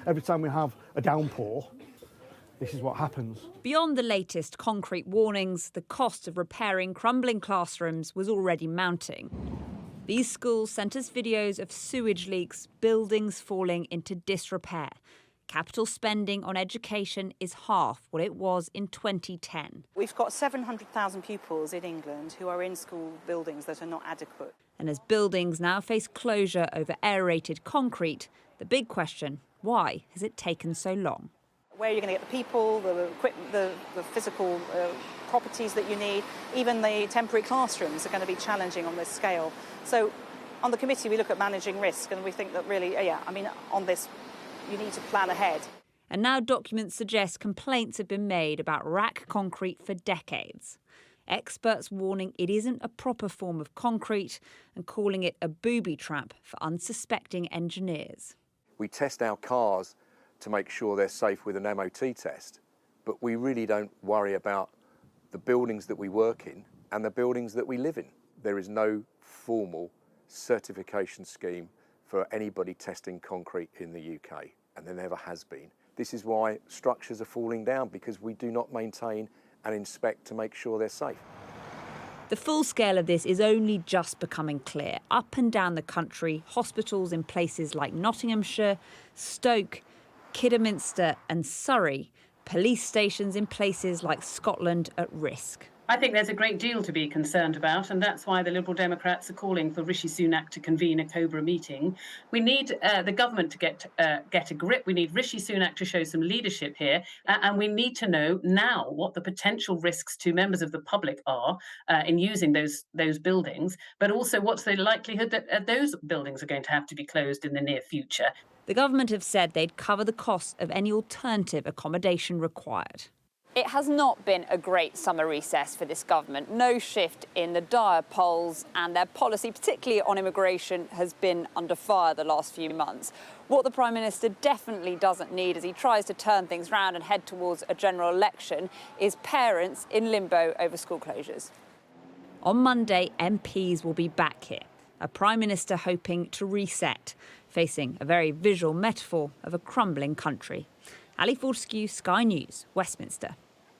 every time we have a downpour, this is what happens. Beyond the latest concrete warnings, the cost of repairing crumbling classrooms was already mounting. These schools sent us videos of sewage leaks, buildings falling into disrepair. Capital spending on education is half what it was in 2010. We've got 700,000 pupils in England who are in school buildings that are not adequate. And as buildings now face closure over aerated concrete, the big question, why has it taken so long? Where are you going to get the people, the equipment, the physical properties that you need? Even the temporary classrooms are going to be challenging on this scale. So on the committee, we look at managing risk, and we think that really, on this, you need to plan ahead. And now documents suggest complaints have been made about RAAC concrete for decades. Experts warning it isn't a proper form of concrete and calling it a booby trap for unsuspecting engineers. We test our cars to make sure they're safe with an MOT test, but we really don't worry about the buildings that we work in and the buildings that we live in. There is no formal certification scheme for anybody testing concrete in the UK, and there never has been. This is why structures are falling down, because we do not maintain and inspect to make sure they're safe. The full scale of this is only just becoming clear. Up and down the country, hospitals in places like Nottinghamshire, Stoke, Kidderminster and Surrey, police stations in places like Scotland at risk. I think there's a great deal to be concerned about, and that's why the Liberal Democrats are calling for Rishi Sunak to convene a Cobra meeting. We need the government to get a grip. We need Rishi Sunak to show some leadership here, and we need to know now what the potential risks to members of the public are in using those buildings, but also what's the likelihood that those buildings are going to have to be closed in the near future. The government have said they'd cover the cost of any alternative accommodation required. It has not been a great summer recess for this government. No shift in the dire polls, and their policy, particularly on immigration, has been under fire the last few months. What the Prime Minister definitely doesn't need as he tries to turn things round and head towards a general election is parents in limbo over school closures. On Monday, MPs will be back here, a Prime Minister hoping to reset, facing a very visual metaphor of a crumbling country. Ali Fortescue, Sky News, Westminster.